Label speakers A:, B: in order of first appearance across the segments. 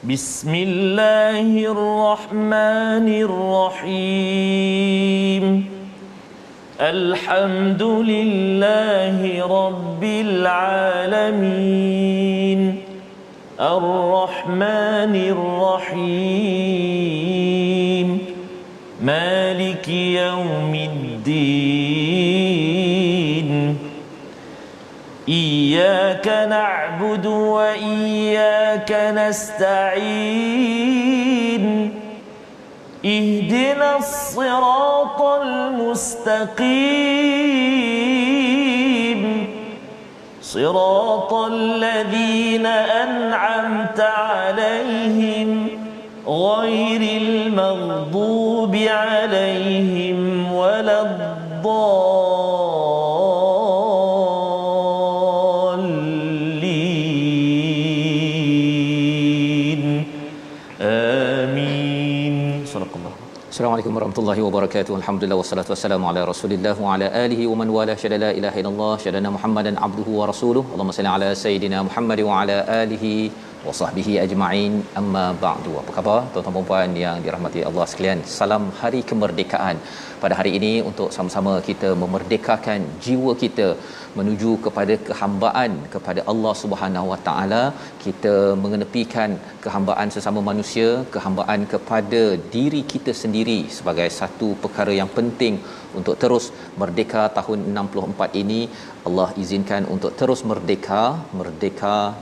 A: بسم الله الرحمن الرحيم الحمد لله رب العالمين الرحمن الرحيم مالك يوم الدين إياك نعبد وإياك نستعين اهدنا الصراط المستقيم صراط الذين أنعمت عليهم غير المغضوب عليهم ولا الضالين آمين صدق الله.
B: Assalamualaikum warahmatullahi wabarakatuh. Alhamdulillah wassalatu wassalamu ala Rasulillah wa ala alihi wa man wala syada la ilaha illallah syadana Muhammadan abduhu wa rasuluhu. Allahumma salli ala sayidina Muhammad wa ala alihi wa sahbihi ajma'in. Amma ba'du. Apa khabar tuan-tuan dan puan yang dirahmati Allah sekalian? Salam Hari Kemerdekaan. Pada hari ini untuk sama-sama kita memerdekakan jiwa kita menuju kepada kehambaan kepada Allah Subhanahu Wa Taala, kita mengenepikan kehambaan sesama manusia, kehambaan kepada diri kita sendiri sebagai satu perkara yang penting untuk terus merdeka. Tahun 64 ini Allah izinkan untuk terus merdeka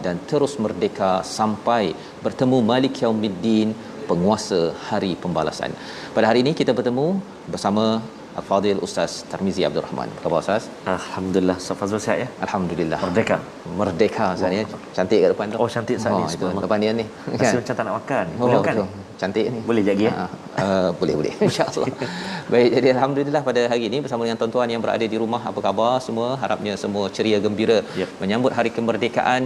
B: dan terus merdeka sampai bertemu Malik Yaumiddin, penguasa hari pembalasan. Pada hari ini kita bertemu bersama Al-Fadhil Ustaz Tarmizi Abdul Rahman. Apa khabar Ustaz?
A: Alhamdulillah. Ustaz Fazrul sihat ya?
B: Alhamdulillah.
A: Merdeka
B: Ustaz ya. Cantik kat depan tu.
A: Oh cantik Ustaz ni.
B: Itu depan dia ni.
A: Masih macam tak nak makan. Boleh makan ni?
B: Cantik ni.
A: Boleh jadi ya?
B: Boleh insya-Allah. Baik, jadi alhamdulillah pada hari ini bersama dengan tuan-tuan yang berada di rumah, apa khabar semua? Harapnya semua ceria gembira menyambut hari kemerdekaan,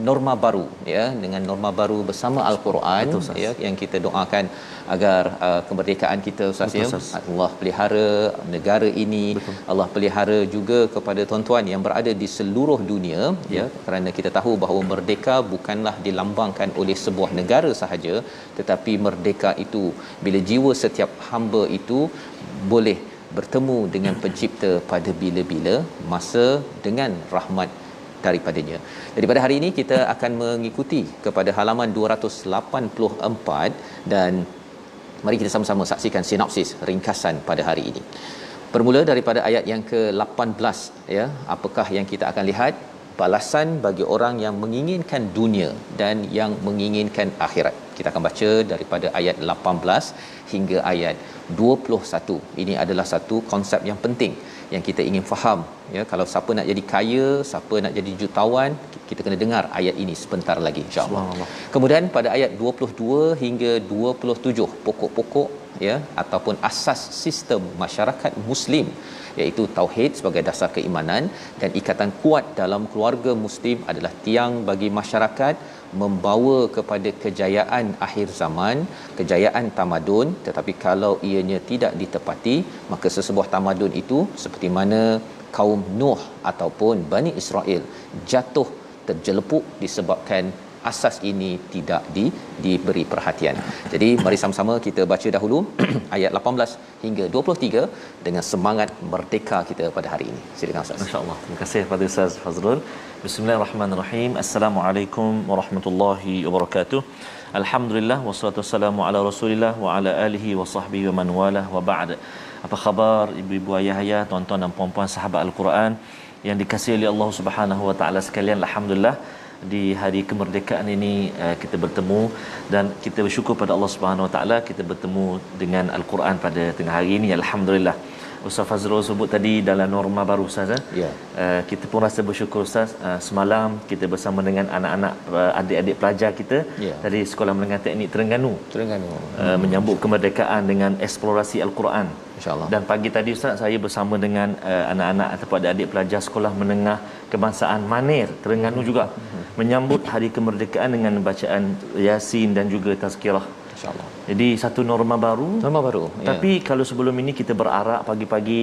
B: norma baru ya, dengan norma baru bersama Al-Quran. Betul, ya, yang kita doakan agar kemerdekaan kita Ustaz ya, Allah pelihara negara ini. Betul. Allah pelihara juga kepada tuan-tuan yang berada di seluruh dunia ya, kerana kita tahu bahawa merdeka bukanlah dilambangkan oleh sebuah negara sahaja, tetapi merdeka itu bila jiwa setiap hamba itu boleh bertemu dengan pencipta pada bila-bila masa dengan rahmat daripadanya. Jadi pada hari ini kita akan mengikuti kepada halaman 284 dan mari kita sama-sama saksikan sinopsis ringkasan pada hari ini. Bermula daripada ayat yang ke-18 ya, apakah yang kita akan lihat? Balasan bagi orang yang menginginkan dunia dan yang menginginkan akhirat. Kita akan baca daripada ayat 18 hingga ayat 21. Ini adalah satu konsep yang penting yang kita ingin faham ya. Kalau siapa nak jadi kaya, siapa nak jadi jutawan, kita kena dengar ayat ini sebentar lagi insya-Allah. Kemudian pada ayat 22 hingga 27 pokok-pokok ya ataupun asas sistem masyarakat muslim, iaitu tauhid sebagai dasar keimanan dan ikatan kuat dalam keluarga muslim adalah tiang bagi masyarakat membawa kepada kejayaan akhir zaman, kejayaan tamadun. Tetapi kalau ianya tidak ditepati, maka sesebuah tamadun itu seperti mana kaum Nuh ataupun Bani Israel jatuh terjelepuk disebabkan asas ini tidak diberi perhatian. Jadi mari sama-sama kita baca dahulu ayat 18 hingga 23 dengan semangat merdeka kita pada hari ini. Silakan Ustaz.
A: Masya-Allah. Terima kasih kepada Ustaz Fazrul. Bismillahirrahmanirrahim. Assalamualaikum warahmatullahi wabarakatuh. Alhamdulillah wassalatu wassalamu ala Rasulillah wa ala alihi wa sahbihi wa man walah wa ba'd. Apa khabar ibu-ibu, ayah-ayah, tuan-tuan dan puan-puan sahabat Al-Quran yang dikasihi oleh Allah Subhanahu wa taala sekalian? Alhamdulillah di hari kemerdekaan ini kita bertemu dan kita bersyukur pada Allah Subhanahu wa taala kita bertemu dengan Al-Quran pada tengah hari ini. Alhamdulillah. Ustaz Fazrul sebut tadi dalam norma baru Ustaz ya. Kita pun rasa bersyukur Ustaz. Semalam kita bersama dengan anak-anak adik-adik pelajar kita dari Sekolah Menengah Teknik Terengganu menyambut kemerdekaan dengan eksplorasi Al-Quran.
B: Insya-Allah.
A: Dan pagi tadi Ustaz saya bersama dengan anak-anak ataupun adik-adik pelajar Sekolah Menengah Kebangsaan Manir Terengganu juga menyambut hari kemerdekaan dengan bacaan Yasin dan juga tazkirah. Insya-Allah. Jadi satu norma baru.
B: Norma baru.
A: Tapi kalau sebelum ini kita berarak pagi-pagi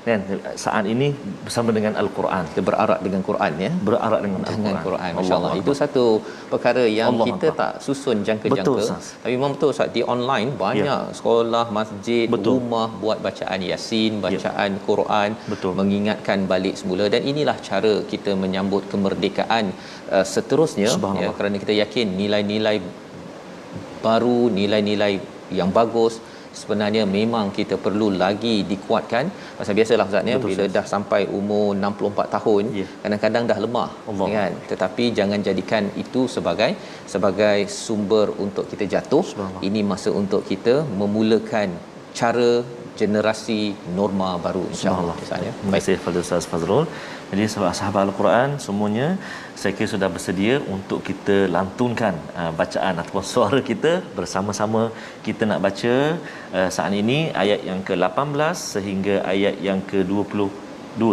A: kan saat ini bersama dengan Al-Quran,
B: kita berarak dengan Quran ya,
A: berarak dengan Al-Quran.
B: Masya-Allah. Itu satu perkara yang
A: Allah
B: kita
A: Allah.
B: tak susun jangka-jangka.
A: Betul, Ustaz.
B: Tapi memang betul Ustaz, di online banyak sekolah, masjid,
A: Betul.
B: rumah buat bacaan Yasin, bacaan Quran,
A: Betul.
B: mengingatkan balik semula, dan inilah cara kita menyambut kemerdekaan seterusnya ya, kerana kita yakin nilai-nilai baru, nilai-nilai yang bagus sebenarnya memang kita perlu lagi dikuatkan. Pasal biasalah Ustaz ya, bila dah sampai umur 64 tahun kadang-kadang dah lemah kan, tetapi jangan jadikan itu sebagai sumber untuk kita jatuh. Ini masa untuk kita memulakan cara generasi norma baru, insya-Allah.
A: Terima kasih kepada Ustaz Fazrul. Jadi sahabat Al-Quran semuanya, saya kira sudah bersedia untuk kita lantunkan bacaan ataupun suara kita bersama-sama. Kita nak baca saat ini ayat yang ke-18 sehingga ayat yang ke-22.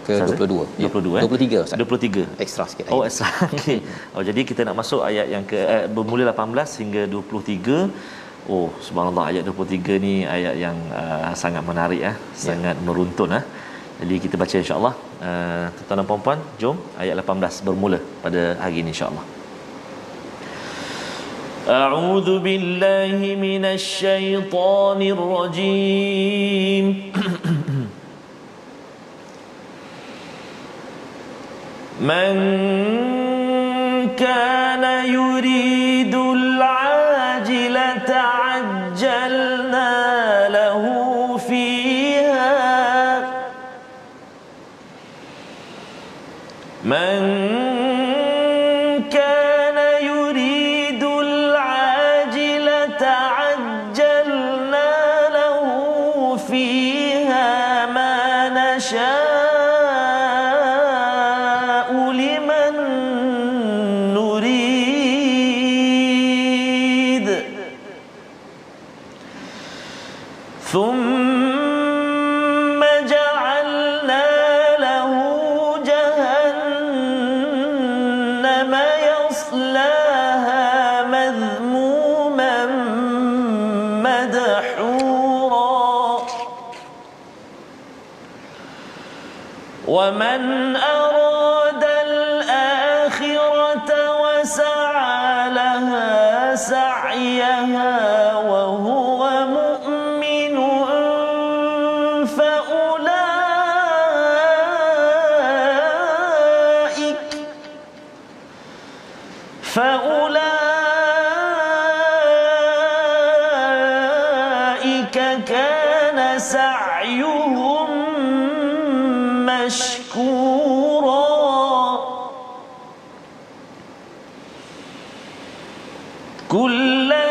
B: Ke-22. 23 Ustaz.
A: 23.
B: Ekstra sikit.
A: Oh, ekstra. Okey. Oh, jadi kita nak masuk ayat yang bermula 18 hingga 23. Oh, subhanallah, ayat 23 ni ayat yang sangat menarik sangat meruntun Jadi kita baca insya-Allah. Tuan-tuan dan puan-puan, jom ayat 18 bermula pada hari ini insya-Allah. A'udzu billahi minasy syaithanir rajim. Man kana yuridul ajilata ajjalna lahu fiha من كان يريد العاجلة عجلنا له فيها ما نشاء لمن نريد ثم جعلنا له جهنم يصلاها مذموما مدحورا ومن أراد الآخرة وسعى لها سعيها وهو مؤمن فأولئك كان سعيهم مشكورا كلا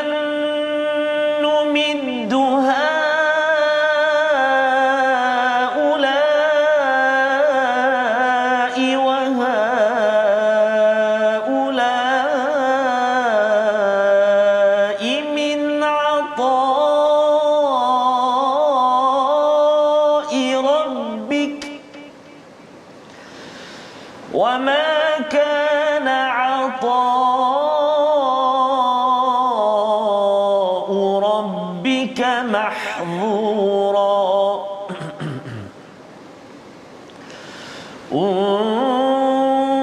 A: نمد هؤلاء وهؤلاء من عطاء ربك وما كان عطاء ربك محظورا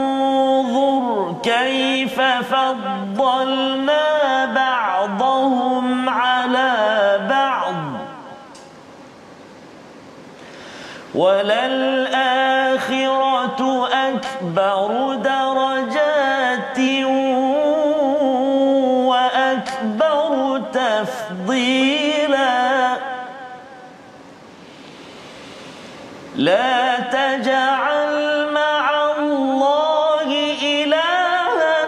A: انظر كيف فضلنا بعضهم على بعض وللآخرة أكبر درجات وأكبر تفضيلا لا تجعل مع الله إلها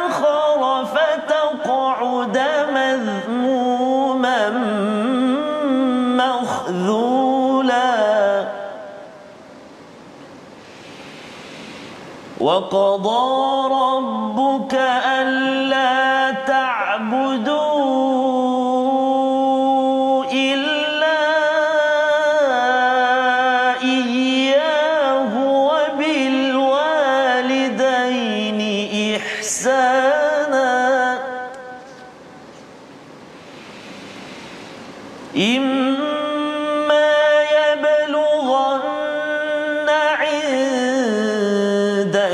A: آخر فتقعد مذموما مخذولا وقضى ربك ألا تعبدوا إلا إياه وبالوالدين إحسانا إما يبلغن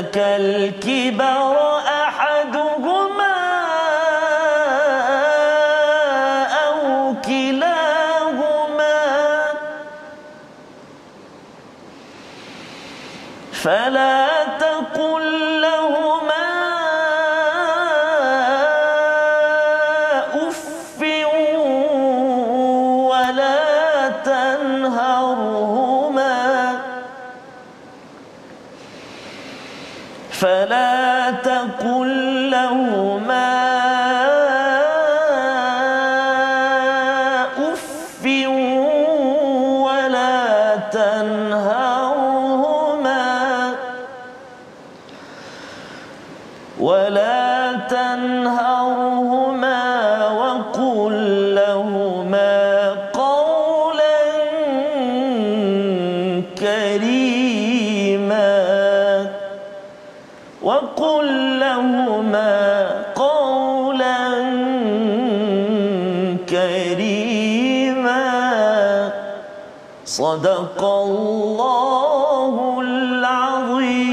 A: أدرك الكبر أحدهما أو كلاهما فلا تقل لهما أف ولا تنهرهما فلا تقل لهما أف ولا تنهرهما وقل لهما قولا كريما وقل لهما قولا كريما صدق الله العظيم.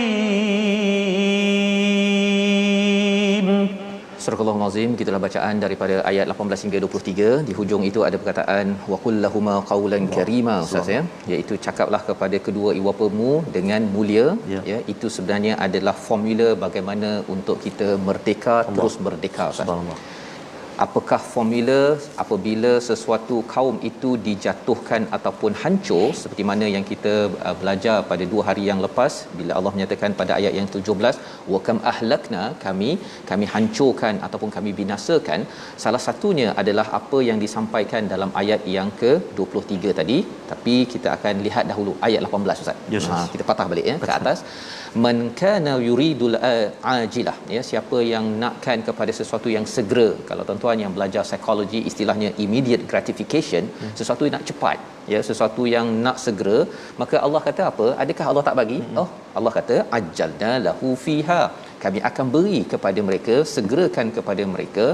B: Surah Al-Azim, gitulah bacaan daripada ayat 18 hingga 23. Di hujung itu ada perkataan waqul lahuma qaulan karima, ustaz ya, iaitu cakaplah kepada kedua ibu bapamu dengan mulia, ya. Itu sebenarnya adalah formula bagaimana untuk kita merdeka, terus merdeka, ustaz. Subhanallah. Apakah formula apabila sesuatu kaum itu dijatuhkan ataupun hancur, seperti mana yang kita belajar pada 2 hari yang lepas bila Allah menyatakan pada ayat yang 17 wa kam ahlakna, kami hancurkan ataupun kami binasakan. Salah satunya adalah apa yang disampaikan dalam ayat yang ke-23 tadi, tapi kita akan lihat dahulu ayat 18, ustaz. Kita patah balik ya ke atas. Man kana yuridul ajilah, ya, siapa yang nakkan kepada sesuatu yang segera. Kalau tuan-tuan yang belajar psikologi, istilahnya immediate gratification, sesuatu yang nak cepat, ya, sesuatu yang nak segera, maka Allah kata apa? Adakah Allah tak bagi? Oh, Allah kata ajalna lahu fiha, kami akan beri kepada mereka, segerakan kepada mereka,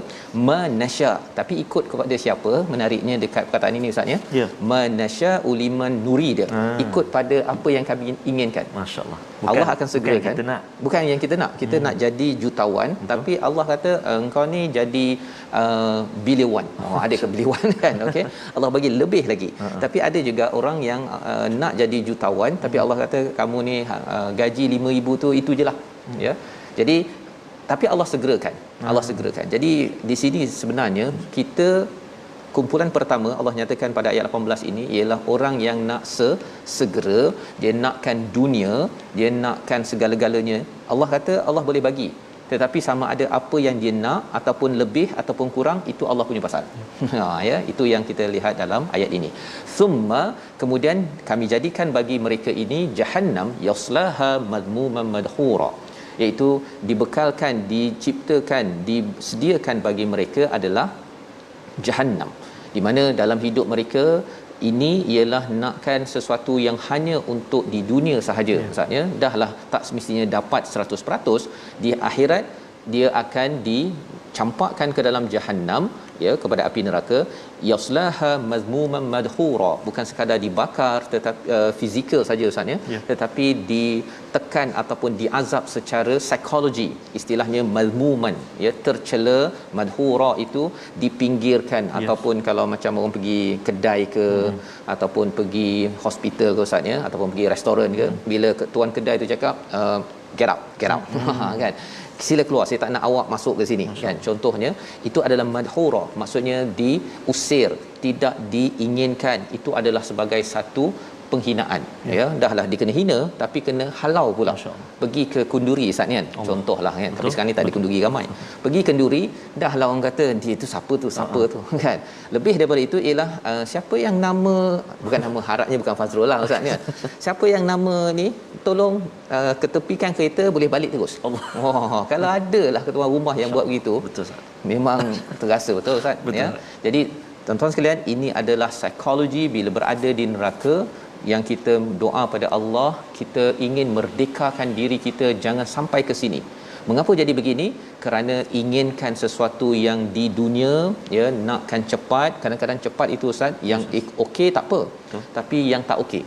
B: manasya. Tapi ikut kepada siapa? Menariknya dekat perkataan ini, ustaz ya. Manasya uliman nurid, ikut pada apa yang kami inginkan.
A: Masya-Allah.
B: Allah akan segerakan. Bukan yang kita nak. Kita nak jadi jutawan, tapi Allah kata engkau ni jadi bilion. Ada ke bilion kan? Okey. Allah bagi lebih lagi. Tapi ada juga orang yang nak jadi jutawan, tapi Allah kata kamu ni gaji 5,000 tu itu jelah. Ya. Jadi tapi Allah segerakan. Allah segerakan. Jadi di sini sebenarnya kita kumpulan pertama Allah nyatakan pada ayat 18 ini ialah orang yang nak segera, dia nakkan dunia, dia nakkan segala-galanya. Allah kata Allah boleh bagi, tetapi sama ada apa yang dia nak ataupun lebih ataupun kurang, itu Allah punya pasal. Ya, itu yang kita lihat dalam ayat ini. Summa, kemudian kami jadikan bagi mereka ini jahannam yaslaha madmuman madhura, iaitu dibekalkan, diciptakan, disediakan bagi mereka adalah jahannam, di mana dalam hidup mereka ini ialah nakkan sesuatu yang hanya untuk di dunia sahaja, maksudnya dahlah tak semestinya dapat 100%. Di akhirat dia akan dicampakkan ke dalam jahannam, ya, kepada api neraka. Yaslaha mazmuman madhura, bukan sekadar dibakar tetapi fizikal saja, ustaz ya, tetapi ditekan ataupun diazab secara psikologi, istilahnya mazmuman, ya, tercela. Madhura itu dipinggirkan, ataupun kalau macam orang pergi kedai ke ataupun pergi hospital ke, ustaz ya, ataupun pergi restoran ke, bila tuan kedai tu cakap get out kan, sila keluar, saya tak nak awak masuk ke sini, kan, contohnya itu adalah madhura, maksudnya diusir, tidak diinginkan. Itu adalah sebagai satu penghinaan, ya, dahlah dikena hina tapi kena halau pula. Pergi ke kenduri, ustaz kan, contohlah kan, tapi sekarang ni tak ada kenduri ramai. Pergi kenduri, dahlah orang kata dia itu siapa tu kan. Lebih daripada itu ialah siapa yang nama, bukan nama, harapnya bukan Fazrul lah, ustaz kan. Siapa yang nama ni tolong ketepikan kereta, boleh balik terus. Kalau ada lah ketua rumah yang buat begitu, betul ustaz, memang terasa betul ustaz, ya. Jadi tuan-tuan sekalian, ini adalah psikologi bila berada di neraka, yang kita doa pada Allah, kita ingin merdekakan diri kita jangan sampai ke sini. Mengapa jadi begini? Kerana inginkan sesuatu yang di dunia, ya, nakkan cepat. Kadang-kadang cepat itu, ustaz, yang okey tak apa, tapi yang tak okey,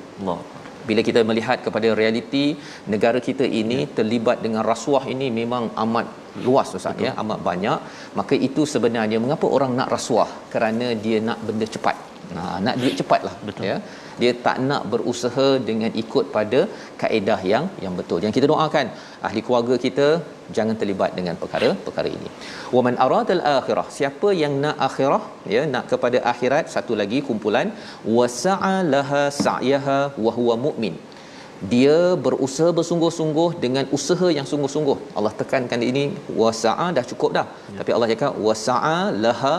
B: Bila kita melihat kepada realiti negara kita ini terlibat dengan rasuah ini memang amat luas Ustaz ya, amat banyak. Maka itu sebenarnya mengapa orang nak rasuah? Kerana dia nak benda cepat. Nak duit cepatlah ya. Dia tak nak berusaha dengan ikut pada kaedah yang betul. Yang kita doakan ahli keluarga kita jangan terlibat dengan perkara ini. Wa man aradal akhirah, siapa yang nak akhirah ya, nak kepada akhirat, satu lagi kumpulan wasa'a laha sa'yaha wa huwa mu'min. Dia berusaha bersungguh-sungguh dengan usaha yang sungguh-sungguh. Allah tekankan ini wasa'a dah cukup dah. Tapi Allah cakap wasa'a laha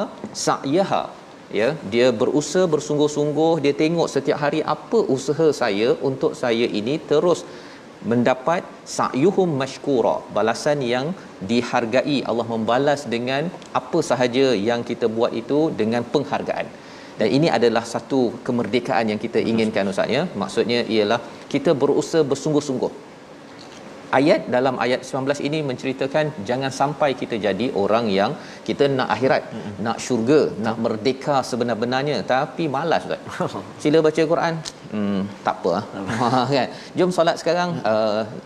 B: sa'yaha. Ya, dia berusaha bersungguh-sungguh, dia tengok setiap hari apa usaha saya untuk saya ini terus mendapat sa'yuhum mashkura, balasan yang dihargai. Allah membalas dengan apa sahaja yang kita buat itu dengan penghargaan. Dan ini adalah satu kemerdekaan yang kita inginkan Ustaz ya. Maksudnya ialah kita berusaha bersungguh-sungguh. Ayat dalam ayat 19 ini menceritakan jangan sampai kita jadi orang yang kita nak akhirat, nak syurga, nak merdeka sebenar-benarnya tapi malas Ustaz. Sila baca Quran, tak apa kan. Jom solat sekarang,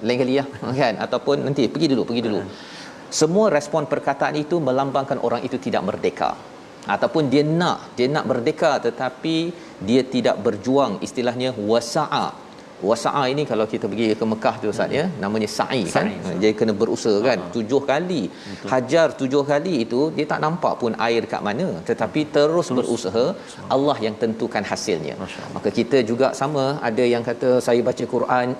B: lain kali ya kan, ataupun nanti pergi dulu. Semua respon perkataan itu melambangkan orang itu tidak merdeka. Ataupun dia nak merdeka tetapi dia tidak berjuang, istilahnya wasa'a. Wasa'a ini kalau kita pergi ke Mekah tu Ustaz ya, namanya sa'i kan. Dia kena berusaha kan, 7 kali. Hajar 7 kali itu dia tak nampak pun air dekat mana, tetapi terus berusaha. Allah yang tentukan hasilnya. Maka kita juga sama, ada yang kata saya baca Quran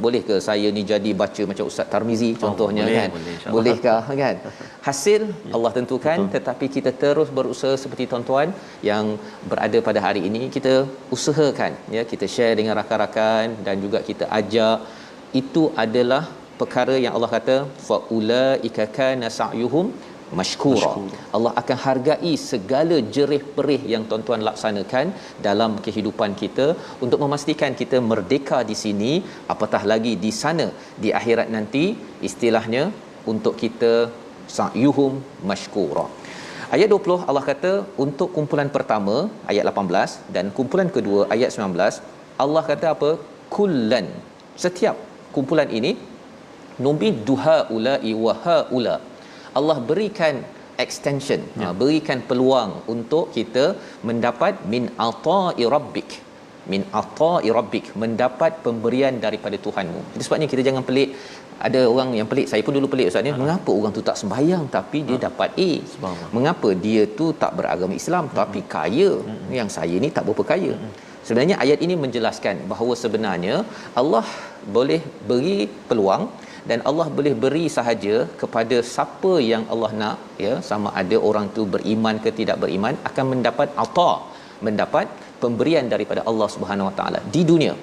B: boleh ke saya ni jadi baca macam Ustaz Tarmizi contohnya kan. Bolehkah kan? Hasil Allah tentukan. Tetapi kita terus berusaha seperti tuan-tuan yang berada pada hari ini, kita usahakan ya, kita share dengan rakan-rakan dan juga kita ajak. Itu adalah perkara yang Allah kata faulaika kana sa'yuhum mashkura. Allah akan hargai segala jerih perih yang tuan-tuan laksanakan dalam kehidupan kita untuk memastikan kita merdeka di sini, apatah lagi di sana di akhirat nanti, istilahnya untuk kita sa'yuhum mashkura. Ayat 20 Allah kata untuk kumpulan pertama ayat 18 dan kumpulan kedua ayat 19, Allah kata apa? Kullan, setiap kumpulan ini nubiduha ula'i wa haula. Allah berikan extension, berikan peluang untuk kita mendapat min ata'i rabbik, mendapat pemberian daripada Tuhanmu. Itu sebabnya kita jangan pelik. Ada orang yang pelik, saya pun dulu pelik Ustaz ni, mengapa orang tu tak sembahyang tapi dia dapat A? Mengapa dia tu tak beragama Islam tapi kaya, yang saya ni tak berapa kaya? Sebenarnya ayat ini menjelaskan bahawa sebenarnya Allah boleh beri peluang dan Allah boleh beri sahaja kepada siapa yang Allah nak ya, sama ada orang tu beriman ke tidak beriman akan mendapat ata, mendapat pemberian daripada Allah Subhanahu Wa Taala di dunia.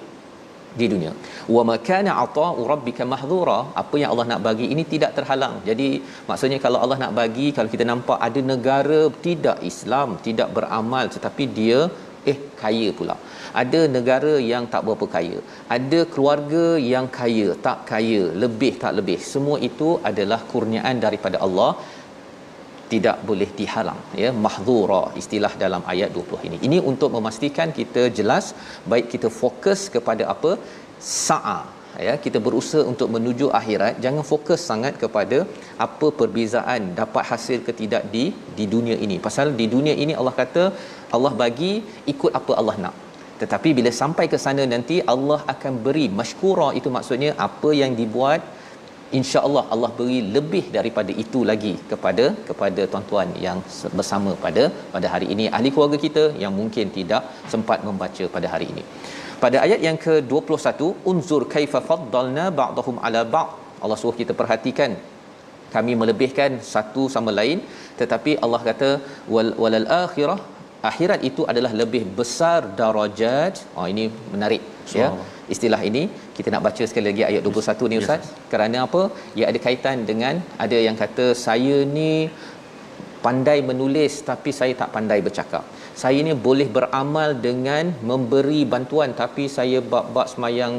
B: Wa ma kana ata'u rabbika mahdhura, apa yang Allah nak bagi ini tidak terhalang. Jadi maksudnya kalau Allah nak bagi, kalau kita nampak ada negara tidak Islam, tidak beramal tetapi dia kaya pula. Ada negara yang tak berapa kaya, ada keluarga yang kaya tak kaya, lebih tak lebih. Semua itu adalah kurniaan daripada Allah, tidak boleh dihalang ya. Mahdhura istilah dalam ayat 20 ini. Ini untuk memastikan kita jelas, baik kita fokus kepada apa sa'a ya, kita berusaha untuk menuju akhirat, jangan fokus sangat kepada apa perbezaan dapat hasil ke tidak di dunia ini. Pasal di dunia ini Allah kata Allah bagi ikut apa Allah nak. Tetapi bila sampai ke sana nanti Allah akan beri mashkura, itu maksudnya apa yang dibuat insya-Allah Allah beri lebih daripada itu lagi kepada tuan-tuan yang bersama pada hari ini, ahli keluarga kita yang mungkin tidak sempat membaca pada hari ini. Pada ayat yang ke-21, unzur kaifa faddalna ba'dahum ala ba'd, Allah suruh kita perhatikan kami melebihkan satu sama lain, tetapi Allah kata walal akhirah, akhirat itu adalah lebih besar darajat. Ini menarik ya. Istilah ini kita nak baca sekali lagi ayat 21 ni Ustaz. Kerana apa? Ia ada kaitan dengan ada yang kata saya ni pandai menulis tapi saya tak pandai bercakap. Saya ni boleh beramal dengan memberi bantuan tapi saya bab semayang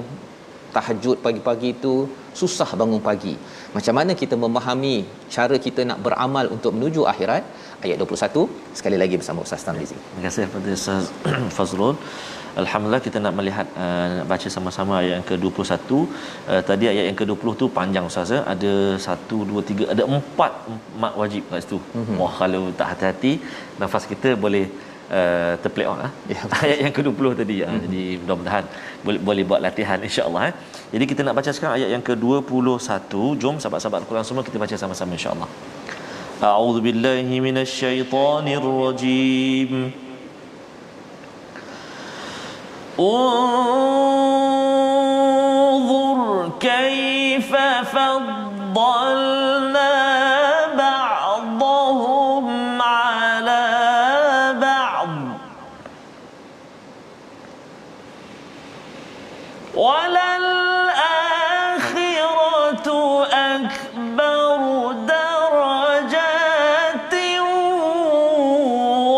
B: tahajud pagi-pagi itu susah bangun pagi. Macam mana kita memahami cara kita nak beramal untuk menuju akhirat? Ayat 21 sekali lagi bersama Ustaz Tarmizi.
A: Terima kasih kepada Ustaz Fazrul. Alhamdulillah kita nak melihat nak baca sama-sama ayat yang ke-21. Tadi ayat yang ke-20 tu panjang Ustaz, ada 1 2 3 ada 4 mak wajib kat situ. Wah, kalau tak hati-hati nafas kita boleh terplay on ayat yang ke-20 tadi. Jadi mudah-mudahan boleh buat latihan insya-Allah. Jadi kita nak baca sekarang ayat yang ke-21. Jom sahabat-sahabat Al-Quran semua kita baca sama-sama insya-Allah. A'udzubillahi minasyaitonirrajim. انظر كيف فضلنا بعضهم على بعض وللآخرة أكبر درجات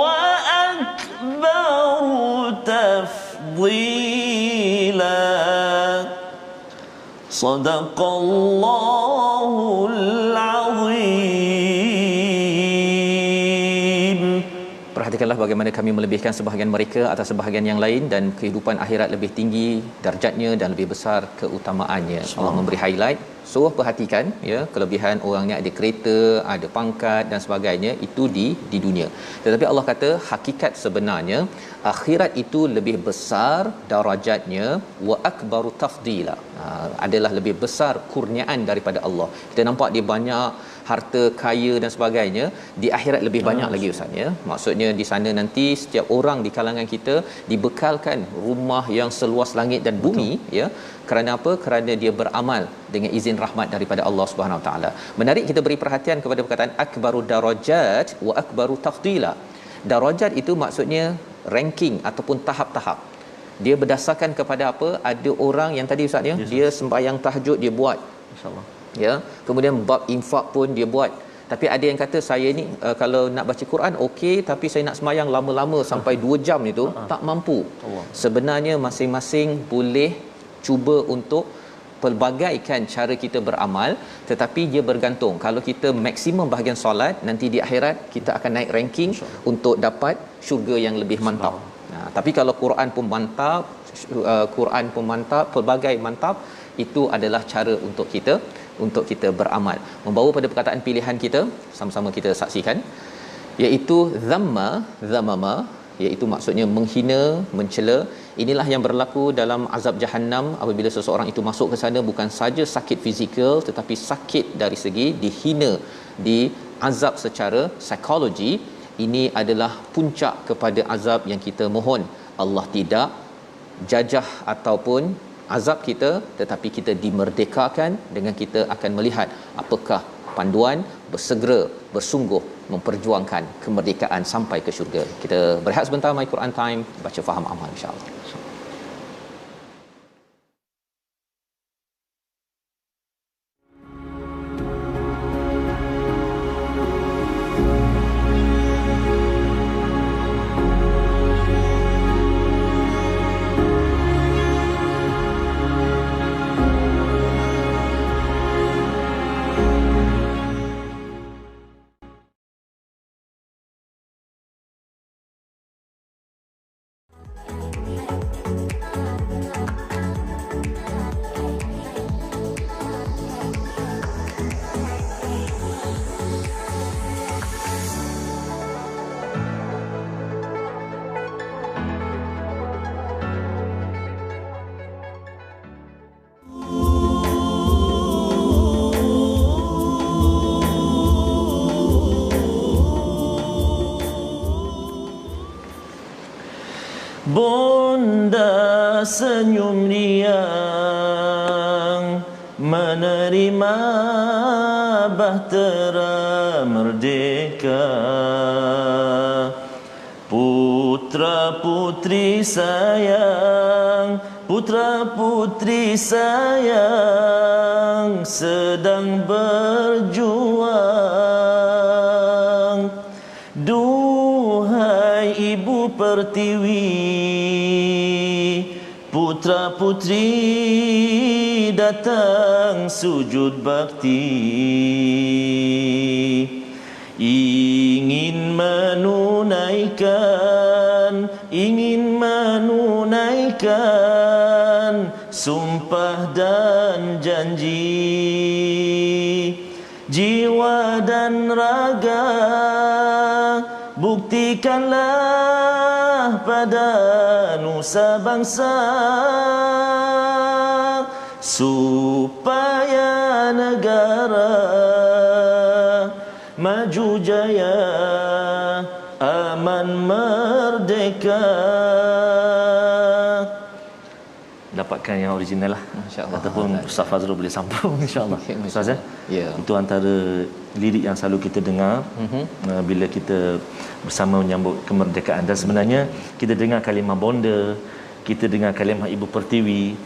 A: وأكبر تفضيلا صدق الله العظيم.
B: Perhatikanlah bagaimana kami melebihkan sebahagian mereka atas sebahagian yang lain dan kehidupan akhirat lebih tinggi darjatnya dan lebih besar keutamaannya. Allah memberi highlight. Suruh perhatikan ya, kelebihan orangnya ada kereta, ada pangkat dan sebagainya, itu di dunia. Tetapi Allah kata hakikat sebenarnya akhirat itu lebih besar darajatnya wa akbaru tafdila. Adalah lebih besar kurniaan daripada Allah. Kita nampak dia banyak harta kaya dan sebagainya, di akhirat lebih banyak lagi Ustaz ya. Maksudnya di sana nanti setiap orang di kalangan kita dibekalkan rumah yang seluas langit dan bumi. Ya. Kerana apa? Kerana dia beramal dengan izin rahmat daripada Allah Subhanahu Wa Taala. Menarik kita beri perhatian kepada perkataan akbaru darajat wa akbaru tafdila. Darajat itu maksudnya ranking ataupun tahap-tahap. Dia berdasarkan kepada apa? Ada orang yang tadi Ustaz ya, dia sembahyang tahajud dia buat. Masya-Allah. Ya, kemudian bab infak pun dia buat. Tapi ada yang kata saya ni kalau nak baca Quran okey, tapi saya nak sembahyang lama-lama sampai 2 jam itu tak mampu. Sebenarnya masing-masing boleh cuba untuk pelbagaikan cara kita beramal, tetapi dia bergantung. Kalau kita maksimum bahagian solat, nanti di akhirat kita akan naik ranking untuk dapat syurga yang lebih mantap. Tapi kalau Quran pun mantap, pelbagai mantap, itu adalah cara untuk kita beramal. Membawa pada perkataan pilihan kita, sama-sama kita saksikan, iaitu zamama, iaitu maksudnya menghina, mencela. Inilah yang berlaku dalam azab Jahannam apabila seseorang itu masuk ke sana, bukan saja sakit fizikal tetapi sakit dari segi dihina, diazab secara psikologi. Ini adalah puncak kepada azab yang kita mohon Allah tidak jajah ataupun azab kita, tetapi kita dimerdekakan dengan kita akan melihat apakah panduan bersegera bersungguh memperjuangkan kemerdekaan sampai ke syurga. Kita berehat sebentar, My Quran Time, baca faham amal insya-Allah.
A: Bunda senyum riang menerima bahtera merdeka. Putra putri sayang, putra putri sayang sedang berjuang. Duhai ibu pertiwi, putra putri datang sujud bakti, ingin menunaikan tunaikan sumpah dan janji, jiwa dan raga buktikanlah pada nusa bangsa, supaya negara maju jaya, aman merdeka. Dapatkan yang original lah,
B: insya-Allah,
A: ataupun Ustaz Fazrul boleh sambung insya-Allah. Ustaz
B: ya.
A: Itu antara lirik yang selalu kita dengar bila kita bersama menyambut kemerdekaan. Dan sebenarnya kita dengar kalimah bonda, kita dengar kalimah Ibu Pertiwi,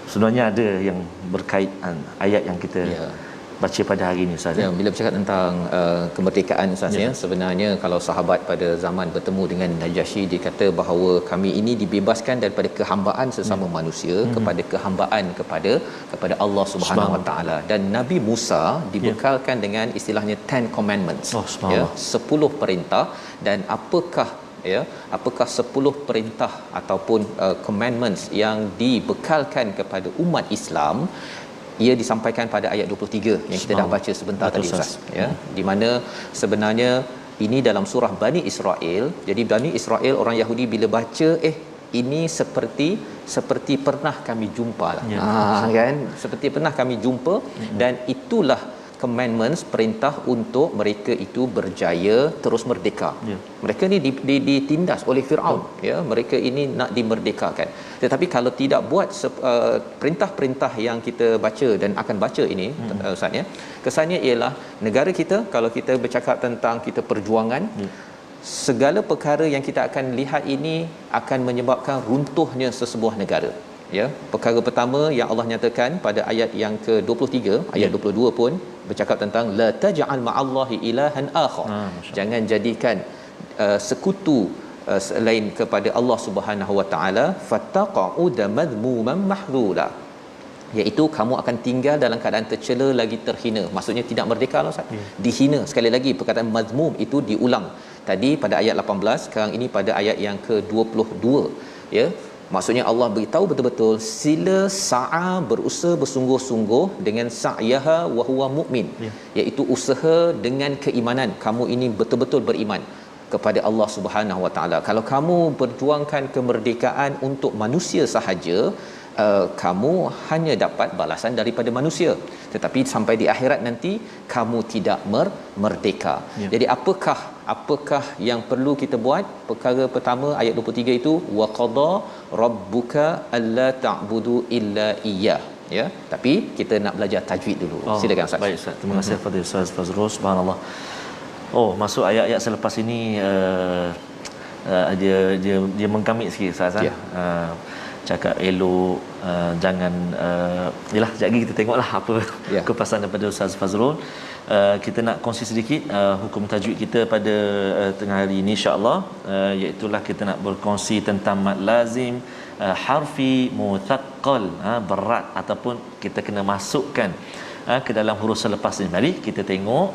A: sebenarnya ada yang berkaitan ayat yang kita baca pada hari ini, Ustaz.
B: Ya, bila bercakap tentang kemerdekaan, Ustaz, ya, sebenarnya kalau sahabat pada zaman bertemu dengan Najasyi, dia kata bahawa kami ini dibebaskan daripada kehambaan sesama manusia kepada kehambaan kepada Allah Subhanahu Wa Taala. Dan Nabi Musa dibekalkan dengan istilahnya 10 commandments, ya, 10 perintah. Dan apakah 10 perintah ataupun commandments yang dibekalkan kepada umat Islam? Ia disampaikan pada ayat 23 yang kita dah baca sebentar tadi, Ustaz, ya, di mana sebenarnya ini dalam surah Bani Israel. Jadi Bani Israel, orang Yahudi, bila baca ini seperti pernah kami jumpa lah, kan, seperti pernah kami jumpa. Dan itulah commandments, perintah untuk mereka itu berjaya terus merdeka. Mereka ni ditindas oleh Firaun, ya, mereka ini nak dimerdekakan. Tetapi kalau tidak buat perintah-perintah yang kita baca dan akan baca ini, Ustaz, ya, kesannya ialah negara kita, kalau kita bercakap tentang kita perjuangan, segala perkara yang kita akan lihat ini akan menyebabkan runtuhnya sesebuah negara. Ya, perkara pertama yang Allah nyatakan pada ayat yang ke-23, ayat 22 pun bercakap tentang la taj'al ma'allahi ilahan akhar. Jangan jadikan sekutu selain kepada Allah Subhanahu Wa Taala, fattaqa'uda madhmuman mahdhula, iaitu kamu akan tinggal dalam keadaan tercela lagi terhina. Maksudnya tidak merdeka lah, Ustaz. Dihina. Sekali lagi perkataan mazmum itu diulang. Tadi pada ayat 18, sekarang ini pada ayat yang ke-22, ya. Maksudnya Allah beritahu betul-betul sila sa'a, berusaha bersungguh-sungguh dengan sa'yaha wa huwa mukmin, iaitu usaha dengan keimanan. Kamu ini betul-betul beriman kepada Allah Subhanahu Wa Taala. Kalau kamu berjuangkan kemerdekaan untuk manusia sahaja, kamu hanya dapat balasan daripada manusia, tetapi sampai di akhirat nanti kamu tidak merdeka. Jadi apakah yang perlu kita buat? Perkara pertama ayat 23 itu, wa qada rabbuka alla ta'budu illa iyyah, ya. Tapi kita nak belajar tajwid dulu. Silakan, Ustaz.
A: Baik, Ustaz. Terima kasih kepada Ustaz Fazrul. Subhanallah. Masuk ayat-ayat selepas ini dia mengkamit sikit, Ustaz. Cakap elok, jangan yalah, sekejap lagi kita tengoklah apa kupasan daripada Ustaz Fazrul. Kita nak kongsi sedikit hukum tajwid kita pada tengah hari ini, insya-Allah, iaitu kita nak berkongsi tentang mad lazim harfi muthaqqal, berat, ataupun kita kena masukkan ke dalam huruf selepas ni. Mari kita tengok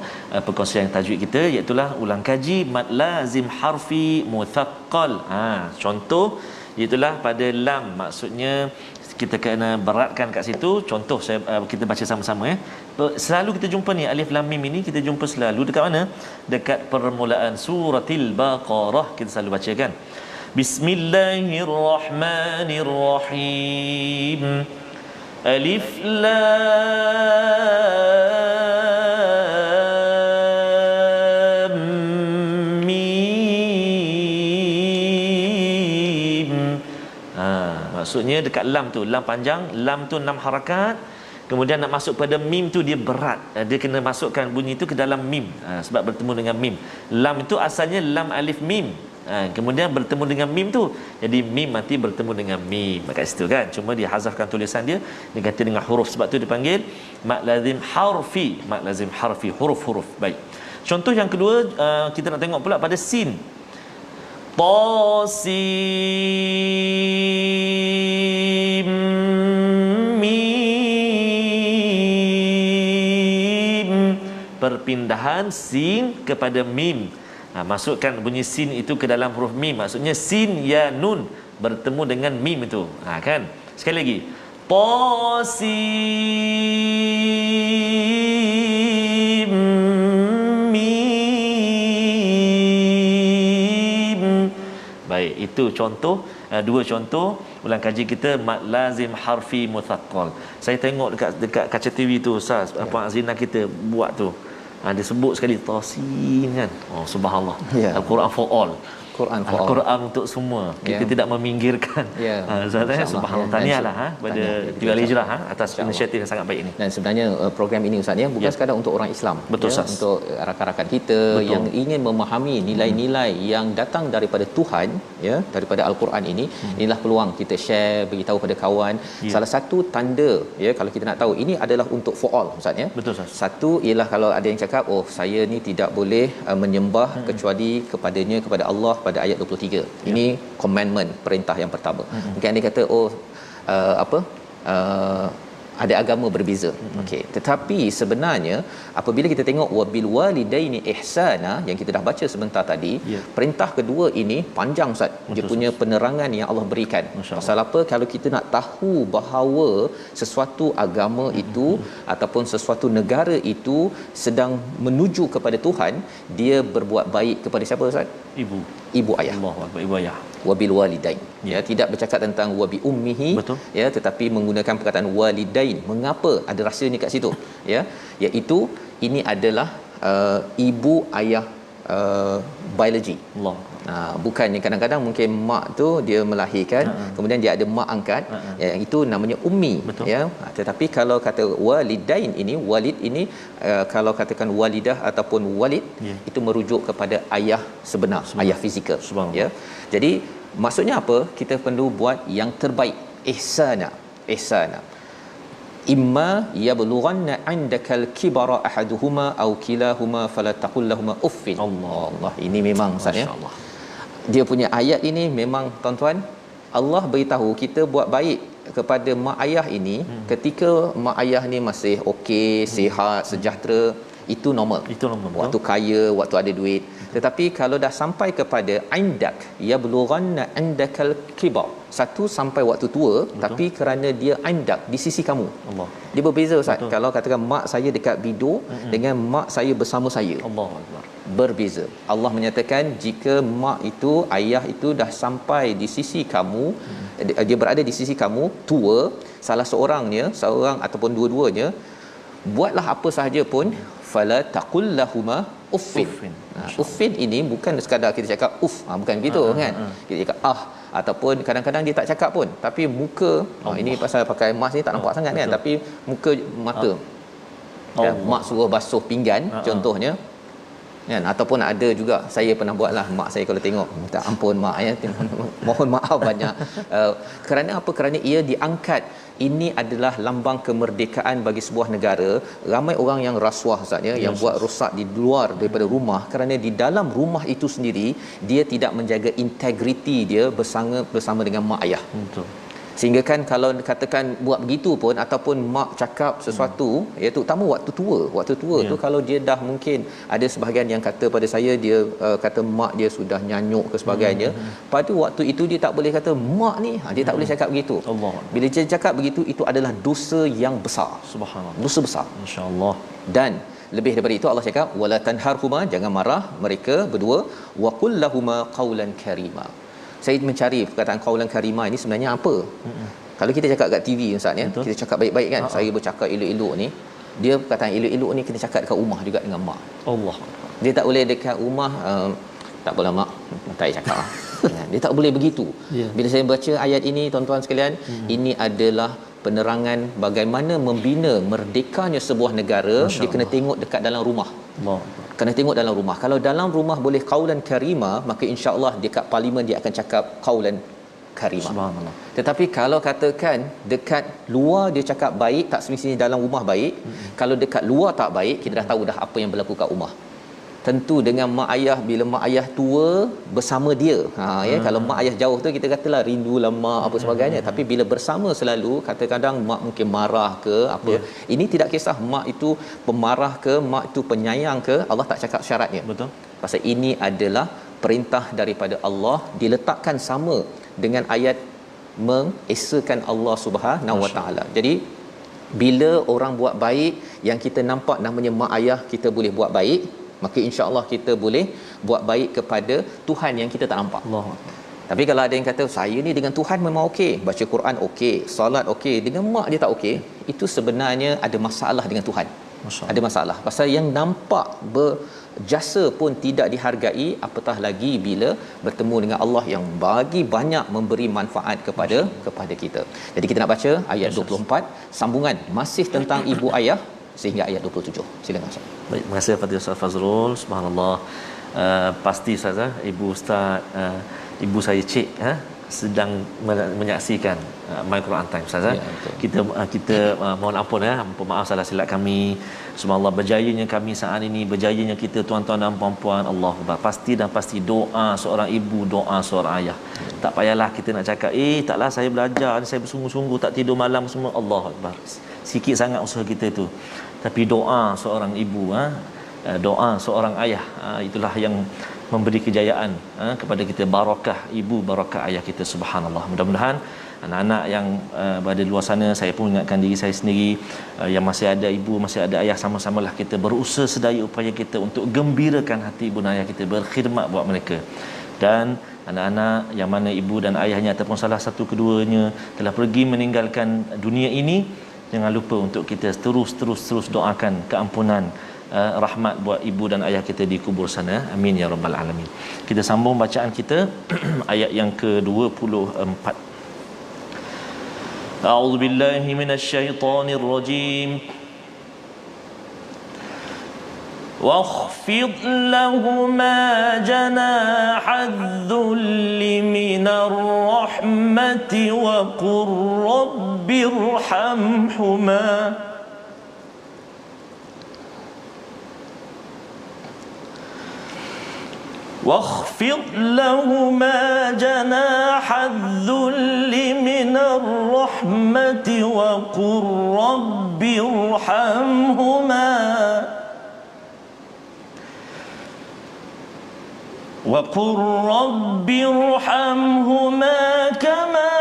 A: perkongsian tajwid kita, iaitu ulang kaji mad lazim harfi muthaqqal. Contoh itulah pada lam, maksudnya kita kena beratkan kat situ. Contoh kita baca sama-sama, ya. Selalu kita jumpa ni alif lam mim ini, kita jumpa selalu dekat mana? Dekat permulaan suratil Baqarah kita selalu baca, kan? Bismillahirrahmanirrahim. Alif lam mim. Maksudnya dekat lam tu, lam panjang, lam tu 6 harakat. Kemudian nak masuk pada mim tu dia berat. Dia kena masukkan bunyi tu ke dalam mim. Sebab bertemu dengan mim. Lam itu asalnya lam alif mim. Kemudian bertemu dengan mim tu, jadi mim mati bertemu dengan mim kat situ, kan. Cuma dia hazafkan tulisan dia ganti dengan huruf. Sebab tu dipanggil mad lazim harfi, mad lazim harfi, huruf-huruf. Baik. Contoh yang kedua, kita nak tengok pula pada sin. Tasim mim. Perpindahan sin kepada mim. Masukkan bunyi sin itu ke dalam huruf mim. Maksudnya sin ya nun. bertemu dengan mim itu. Kan? Sekali lagi. Tasim mim. Baik, itu contoh, dua contoh ulang kaji kita mad lazim harfi muthaqqal. Saya tengok dekat kaca TV tu Ustaz, apa Azina kita buat tu. Dia sebut sekali tasin kan. Oh subhanallah. Al-Quran for all. Al-Quran untuk semua. Kita tidak meminggirkan. Ustaz, subhanallah. Tahniahlah pada TV Al-Hijrah atas inisiatif yang sangat baik ini.
B: Dan sebenarnya program ini Ustaz bukan sekadar untuk orang Islam.
A: Betul,
B: untuk rakan-rakan kita yang ingin memahami nilai-nilai yang datang daripada Tuhan, daripada Al-Quran ini. Inilah peluang kita share, beritahu pada kawan. Salah satu tanda kalau kita nak tahu ini adalah untuk for all Ustaz
A: Betul, Ustaz.
B: Satu ialah kalau ada yang cakap saya ni tidak boleh menyembah kecuali kepada Allah pada ayat 23. Ini commandment, perintah yang pertama. Mungkin dia kata ada agama berbeza. Okey, tetapi sebenarnya apabila kita tengok wabil walidaini ihsana yang kita dah baca sebentar tadi, perintah kedua ini panjang Ustaz. Dia punya penerangan yang Allah berikan. Pasal apa? Kalau kita nak tahu bahawa sesuatu agama itu ataupun sesuatu negara itu sedang menuju kepada Tuhan, dia berbuat baik kepada siapa Ustaz? Ibu ayah.
A: Allahu akbar, ibu ayah.
B: Wabil walidain. Tidak bercakap tentang wabi ummihi.
A: Betul.
B: Tetapi menggunakan perkataan walidain. Mengapa ada rahsianya kat situ? Iaitu ini adalah ibu ayah biologi.
A: Allah.
B: Bukannya kadang-kadang mungkin mak tu dia melahirkan, kemudian dia ada mak angkat, itu namanya ummi.
A: Betul.
B: Tetapi kalau kata walidain ini, walid ini kalau katakan walidah ataupun walid, itu merujuk kepada ayah sebenar. Ayah fizikal. Jadi maksudnya apa? Kita perlu buat yang terbaik. Ihsana imma yablughanna 'indakal kibara ahaduhuma aw kilahuma fala taqul lahumu uffin. Allah, ini memang Ustaz dia punya ayat ini memang tuan-tuan, Allah beritahu kita buat baik kepada mak ayah ini ketika mak ayah ni masih okey, sihat, sejahtera, itu normal. Waktu kaya, waktu ada duit. Tetapi kalau dah sampai kepada indak yablughanna 'indakal kibar, satu sampai waktu tua. Tapi kerana dia indak di sisi kamu, Allah, dia berbeza Ustaz. Kalau katakan mak saya dekat bido dengan mak saya bersama saya,
A: Allahu akbar,
B: berbeza. Allah menyatakan jika mak itu, ayah itu dah sampai di sisi kamu, dia berada di sisi kamu tua, salah seorang ataupun dua-duanya, buatlah apa sahaja pun, fala taqul lahuma uffin. Uffin ini bukan sekadar kita cakap bukan begitu kan. Kita cakap ataupun kadang-kadang dia tak cakap pun, tapi muka ini pasal pakai mask ni tak nampak sangat kan, tapi muka mata mak suruh basuh pinggan contohnya kan. Ataupun ada juga, saya pernah buatlah, mak saya kalau tengok, minta ampun mak mohon maaf banyak. Kerana apa? Kerana ia diangkat, ini adalah lambang kemerdekaan bagi sebuah negara. Ramai orang yang rasuah Ustaz yang buat rosak di luar daripada rumah, kerana di dalam rumah itu sendiri dia tidak menjaga integriti dia bersama dengan mak ayah. Betul. Sehingga kan kalau katakan buat begitu pun, ataupun mak cakap sesuatu, iaitu terutama waktu tua tu, kalau dia dah mungkin ada sebahagian yang kata pada saya, dia kata mak dia sudah nyanyuk ke sebagainya, pada waktu itu dia tak boleh kata mak ni, dia tak boleh cakap begitu. Allah. Bila dia cakap begitu, itu adalah dosa yang besar. Subhanallah, dosa besar, insya-Allah. Dan lebih daripada itu Allah cakap wala tanharhuma, jangan marah mereka berdua, wa qul lahumu qawlan karima. Saya mencari perkataan qaulan karimah ini sebenarnya apa. Kalau kita cakap kat TV Ustaz kita cakap baik-baik kan, saya bercakap elok-elok ni, dia perkataan elok-elok ni kita cakap dekat rumah juga dengan mak. Allah. Dia tak boleh dekat rumah tak boleh mak, tak payah cakap dia tak boleh begitu. Bila saya baca ayat ini tuan-tuan sekalian, ini adalah penerangan bagaimana membina merdekanya sebuah negara. Dia kena tengok dekat dalam rumah. Kena tengok dalam rumah. Kalau dalam rumah boleh qaulan karima, maka insya-Allah dekat parlimen dia akan cakap qaulan karima. Subhanallah. Tetapi kalau katakan dekat luar dia cakap baik, tak semestinya dalam rumah baik. Kalau dekat luar tak baik, kita dah tahu dah apa yang berlaku kat rumah. Tentu dengan mak ayah, bila mak ayah tua bersama dia, kalau mak ayah jauh tu kita katalah rindulah mak apa sebagainya, tapi bila bersama selalu, kadang-kadang mak mungkin marah ke apa, ini tidak kisah mak itu pemarah ke, mak itu penyayang ke, Allah tak cakap syaratnya. Betul. Pasal ini adalah perintah daripada Allah, diletakkan sama dengan ayat mengesakan Allah Subhanahu Wa Taala. Jadi bila orang buat baik yang kita nampak namanya mak ayah kita boleh buat baik, maka insya-Allah kita boleh buat baik kepada Tuhan yang kita tak nampak.
A: Allah.
B: Tapi kalau ada yang kata saya ni dengan Tuhan memang okey, baca Quran okey, solat okey, dengan mak dia tak okey, itu sebenarnya ada masalah dengan Tuhan. Ada masalah. Pasal yang nampak berjasa pun tidak dihargai, apatah lagi bila bertemu dengan Allah yang bagi banyak memberi manfaat kepada kita. Jadi kita nak baca ayat 24, sambungan masih tentang ibu ayah sehingga ayat 27. Silakan Ustaz.
A: Baik, terima kasih kepada Ustaz Fazrul. Subhanallah. Pasti Ustaz, ibu Ustaz, ibu saya Cik sedang menyaksikan My Quran Time Ustaz. Kita mohon ampun maaf salah silap kami. Subhanallah, berjayanya kami saat ini, berjayanya kita tuan-tuan dan puan-puan. Allahu Akbar. Pasti dan pasti doa seorang ibu, doa seorang ayah. Tak payahlah kita nak cakap taklah saya belajar, saya bersungguh-sungguh tak tidur malam semua. Allahu Akbar. Sikit sangat usaha kita tu. Tapi doa seorang ibu, doa seorang ayah, itulah yang memberi kejayaan kepada kita. Barakah ibu, barakah ayah kita. Subhanallah. Mudah-mudahan anak-anak yang berada di luar sana, saya pun ingatkan diri saya sendiri, yang masih ada ibu, masih ada ayah, sama-samalah kita berusaha sedaya upaya kita untuk gembirakan hati ibu dan ayah kita, berkhidmat buat mereka. Dan anak-anak yang mana ibu dan ayahnya ataupun salah satu keduanya telah pergi meninggalkan dunia ini, jangan lupa untuk kita terus doakan keampunan, rahmat buat ibu dan ayah kita di kubur sana. Amin ya rabbal alamin. Kita sambung bacaan kita ayat yang ke-24. A'udzu billahi minasyaitonir rajim. واخفض لهما جناح الذل من الرحمة وقل رب ارحمهما واخفض لهما جناح الذل من الرحمة وقل رب ارحمهما وقل رب ارحمهما كما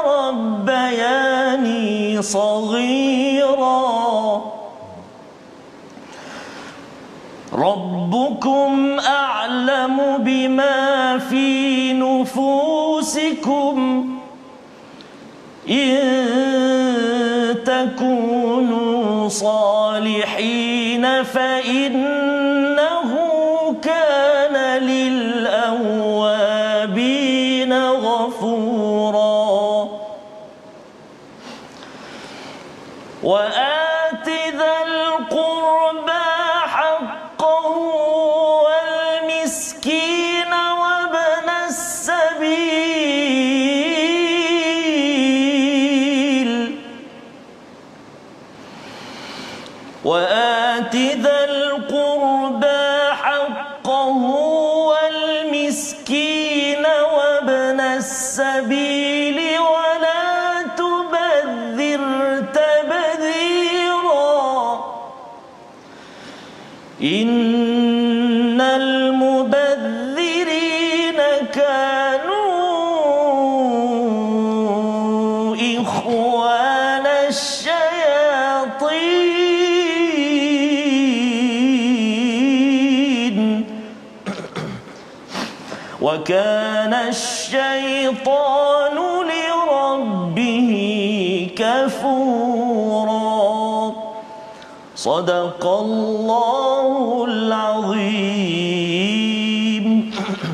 A: ربياني صغيرا ربكم أعلم بما في نفوسكم إن تكونوا صالحين فإنه كان للأوابين غفورا وآت ذا القربى حقه والمسكين وابن السبيل وآت ذا القربى حقه والمسكين وابن السبيل ولا تبذر تبذيرا إن المبذرين كانوا إخوان الشياطين وكان الشيطان لربه كفورا صدق الله العظيم.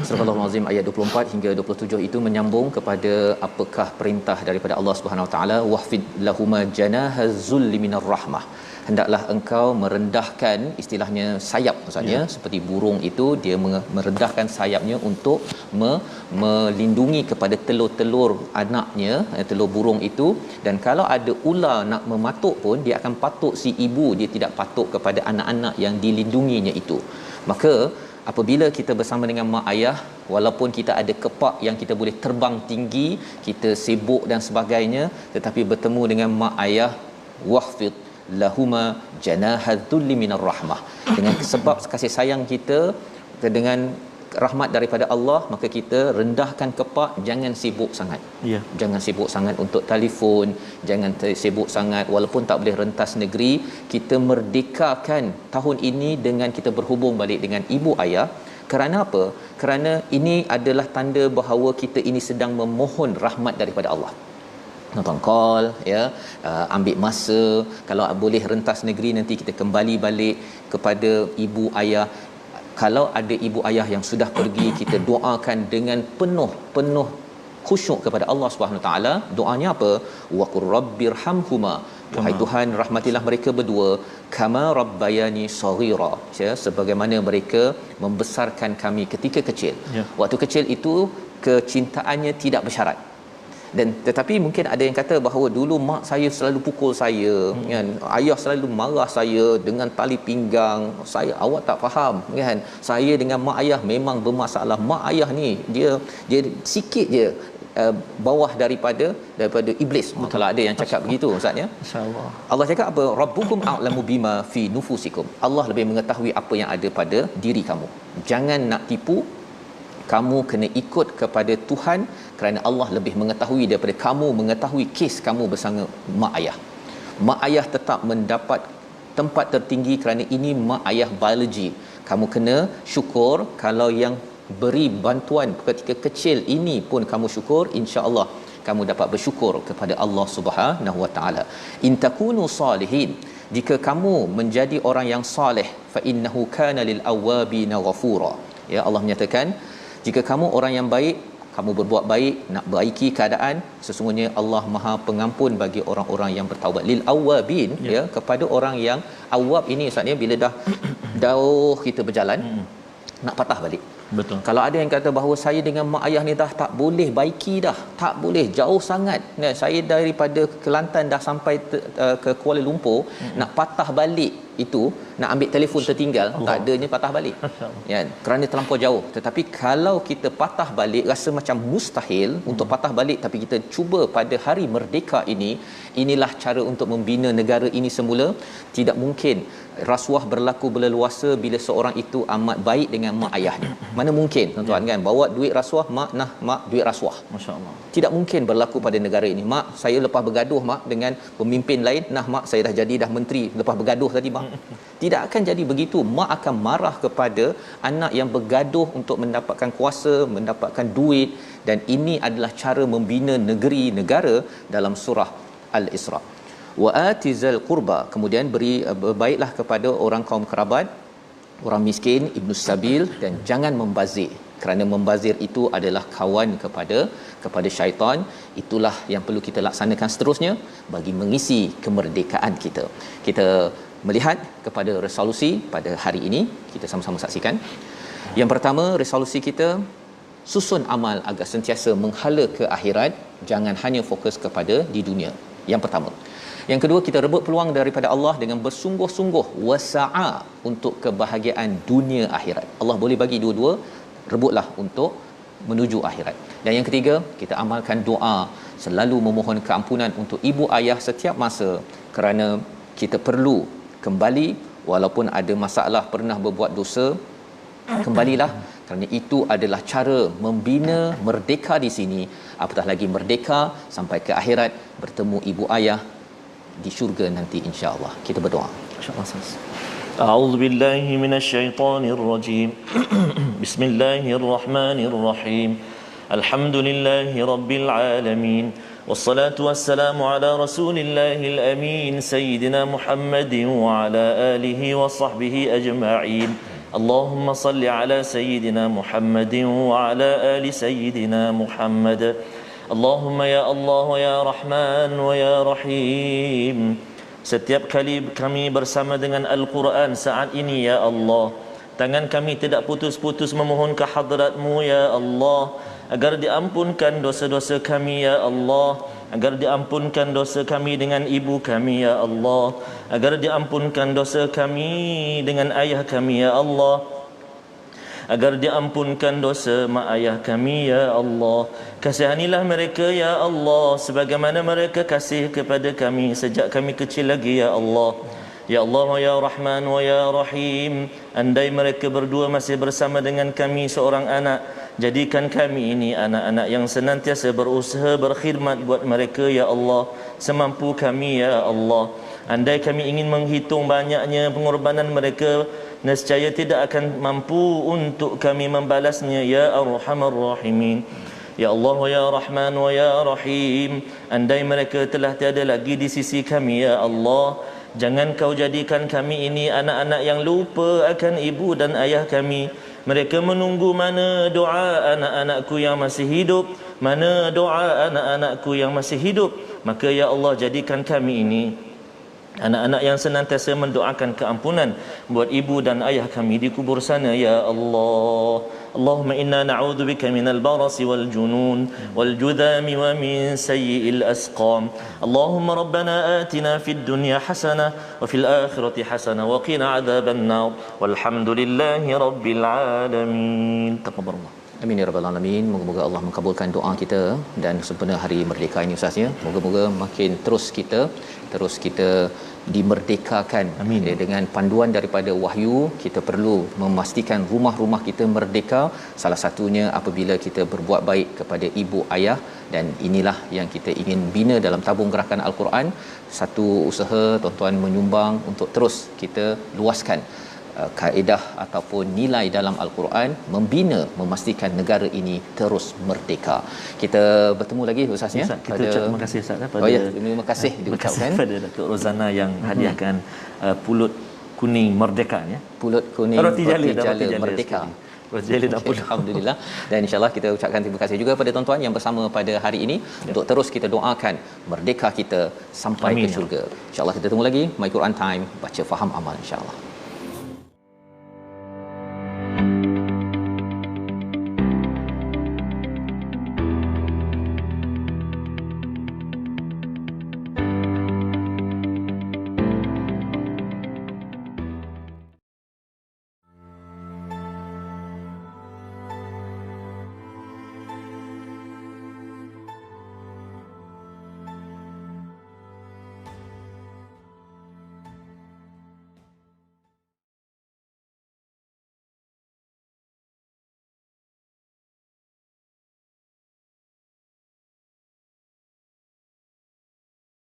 B: Surah Al-Azim ayat 24 hingga 27 itu menyambung kepada apakah perintah daripada Allah Subhanahu Wa Taala, wahfid lahuma janahaz zulli minar rahmah. Hendaklah engkau merendahkan, istilahnya sayap maksudnya, seperti burung itu dia merendahkan sayapnya untuk melindungi kepada telur-telur anaknya, telur burung itu. Dan kalau ada ular nak mematuk pun dia akan patuk si ibu, dia tidak patuk kepada anak-anak yang dilindunginya itu. Maka apabila kita bersama dengan mak ayah, walaupun kita ada kepak yang kita boleh terbang tinggi, kita sibuk dan sebagainya, tetapi bertemu dengan mak ayah, wahfid lahuma janahadzulli minar rahmah, dengan sebab kasih sayang kita dengan rahmat daripada Allah, maka kita rendahkan kepak, jangan sibuk sangat.
A: Ya.
B: Jangan sibuk sangat untuk telefon, jangan sibuk sangat walaupun tak boleh rentas negeri, kita merdekakan tahun ini dengan kita berhubung balik dengan ibu ayah. Kerana apa? Kerana ini adalah tanda bahawa kita ini sedang memohon rahmat daripada Allah. Nonton call, ya, ambil masa, kalau boleh rentas negeri nanti kita kembali balik kepada ibu ayah. Kalau ada ibu ayah yang sudah pergi, kita doakan dengan penuh khusyuk kepada Allah Subhanahu taala. Doanya apa? Wa qur rabbirhamhuma, wahai Tuhan rahmatilah mereka berdua, kama rabbayani saghira, ya, sebagaimana mereka membesarkan kami ketika kecil. Ya. Waktu kecil itu kecintaannya tidak bersyarat. Dan tetapi mungkin ada yang kata bahawa dulu mak saya selalu pukul saya, kan, ayah selalu marah saya dengan tali pinggang, awak tak faham, kan, saya dengan mak ayah memang bermasalah. Mak ayah ni dia sikit je bawah daripada iblis. Kalau ada yang cakap begitu, ustaz, ya, insyaallah. Allah cakap apa? Rabbukum a'lamu bima fi nufusikum, Allah lebih mengetahui apa yang ada pada diri kamu. Jangan nak tipu, kamu kena ikut kepada Tuhan, kerana Allah lebih mengetahui daripada kamu mengetahui kes kamu bersama mak ayah. Mak ayah tetap mendapat tempat tertinggi kerana ini mak ayah biologi. Kamu kena syukur. Kalau yang beri bantuan ketika kecil ini pun kamu syukur, insya-Allah kamu dapat bersyukur kepada Allah Subhanahu Wa Taala. In takunu salihin, jika kamu menjadi orang yang soleh, fa innahu kana lil awwabina ghafura. Ya, Allah menyatakan jika kamu orang yang baik, kamu berbuat baik, nak baiki keadaan, sesungguhnya Allah Maha Pengampun bagi orang-orang yang bertaubat. Lil awwabin, ya, kepada orang yang awwab ini, ustaz, ya, bila dah jauh kita berjalan, nak patah balik.
A: Betul.
B: Kalau ada yang kata bahawa saya dengan mak ayah ni dah tak boleh baiki dah, tak boleh, jauh sangat, ya, saya daripada Kelantan dah sampai ke Kuala Lumpur, nak patah balik itu, nak ambil telefon tertinggal, Allah, tak adanya patah balik, ya, kerana terlampau jauh. Tetapi kalau kita patah balik, rasa macam mustahil untuk patah balik, tapi kita cuba pada hari merdeka ini, inilah cara untuk membina negara ini semula. Tidak mungkin rasuah berlaku berleluasa bila seorang itu amat baik dengan mak ayahnya. Mana mungkin, tuan-tuan, kan, bawa duit rasuah, mak duit rasuah, masya-Allah. Tidak mungkin berlaku pada negara ini. Mak, saya lepas bergaduh mak dengan pemimpin lain, mak saya dah menteri lepas bergaduh tadi, mak. Tidak akan jadi begitu. Mak akan marah kepada anak yang bergaduh untuk mendapatkan kuasa, mendapatkan duit, dan ini adalah cara membina negara dalam surah Al-Isra. Wa atizal qurba, kemudian berbaiklah kepada orang kaum kerabat, orang miskin, ibnu sabil, dan jangan membazir, kerana membazir itu adalah kawan kepada syaitan. Itulah yang perlu kita laksanakan seterusnya bagi mengisi kemerdekaan kita. Kita melihat kepada resolusi pada hari ini, kita sama-sama saksikan. Yang pertama, resolusi kita susun amal agar sentiasa menghala ke akhirat, jangan hanya fokus kepada di dunia. Yang pertama. Yang kedua, kita rebut peluang daripada Allah dengan bersungguh-sungguh wasa'a untuk kebahagiaan dunia akhirat. Allah boleh bagi dua-dua, rebutlah untuk menuju akhirat. Dan yang ketiga, kita amalkan doa, selalu memohon keampunan untuk ibu ayah setiap masa, kerana kita perlu kembali walaupun ada masalah, pernah berbuat dosa, kembalilah, kerana itu adalah cara membina merdeka di sini, apatah lagi merdeka sampai ke akhirat bertemu ibu ayah di syurga nanti, insya-Allah. Kita berdoa.
A: Insya-Allah. A'udzu billahi minasyaitonir rajim. Bismillahirrahmanirrahim. Alhamdulillahi rabbil alamin. Wassalatu wassalamu ala rasulillahil amin sayyidina Muhammadin wa ala alihi wa sahbihi ajma'in. Allahumma salli ala sayyidina Muhammadin wa ala ali sayyidina Muhammad. Allahumma ya Allah ya Rahman wa ya Rahim. Setiap kali kami bersama dengan Al-Quran saat ini, ya Allah, tangan kami tidak putus-putus memohon ke hadrat-Mu, ya Allah, agar diampunkan dosa-dosa kami, ya Allah, agar diampunkan dosa kami dengan ibu kami, ya Allah, agar diampunkan dosa kami dengan ayah kami, ya Allah, agar diampunkan dosa mak ayah kami, ya Allah. Kasihanilah mereka, ya Allah, sebagaimana mereka kasih kepada kami sejak kami kecil lagi, ya Allah. Ya Allah ya Rahman wa ya Rahim, andai mereka berdua masih bersama dengan kami seorang anak, jadikan kami ini anak-anak yang senantiasa berusaha berkhidmat buat mereka ya Allah, semampu kami ya Allah. Andai kami ingin menghitung banyaknya pengorbanan mereka, nescaya tidak akan mampu untuk kami membalasnya ya Arhamar Rahimin. Ya Allah wa ya Rahman wa ya Rahim, andai mereka telah tiada lagi di sisi kami ya Allah, jangan kau jadikan kami ini anak-anak yang lupa akan ibu dan ayah kami. Mereka menunggu mana doa anak-anakku yang masih hidup, mana doa anak-anakku yang masih hidup. Maka ya Allah, jadikan kami ini anak-anak yang senantiasa mendoakan keampunan buat ibu dan ayah kami di kubur sana ya Allah. Allahumma inna na'udzubika minal barasi wal junun wal judhami wa min sayyi'il asqam. Allahumma rabbana atina fid dunya hasanah wa fil akhirati hasanah wa qina adzaban nar. Walhamdulillahi rabbil alamin. Taqabbalallah.
B: Amin ya rabbal alamin. Moga-moga Allah mengabulkan doa kita dan sempena hari merdeka ini Ustaz ya. Moga-moga makin terus kita dimerdekakan.
A: Amin.
B: Dengan panduan daripada wahyu, kita perlu memastikan rumah-rumah kita merdeka. Salah satunya apabila kita berbuat baik kepada ibu ayah, dan inilah yang kita ingin bina dalam tabung gerakan Al-Quran. Satu usaha tuan-tuan menyumbang untuk terus kita luaskan kaedah ataupun nilai dalam Al-Quran, membina, memastikan negara ini terus merdeka. Kita bertemu lagi Ustaz ya.
A: Kita ucap terima kasih Ustaz pada
B: terima kasih diucapkan
A: pada Datuk Rozana yang hadiahkan pulut kuning merdeka ya.
B: Pulut kuning
A: roti jala
B: merdeka.
A: Roti jala dah pulut.
B: Alhamdulillah. Dan insya-Allah kita ucapkan terima kasih juga pada tuan-tuan yang bersama pada hari ini untuk terus kita doakan merdeka kita sampai ke syurga. Insya-Allah kita bertemu lagi My Quran Time, baca faham amal insya-Allah.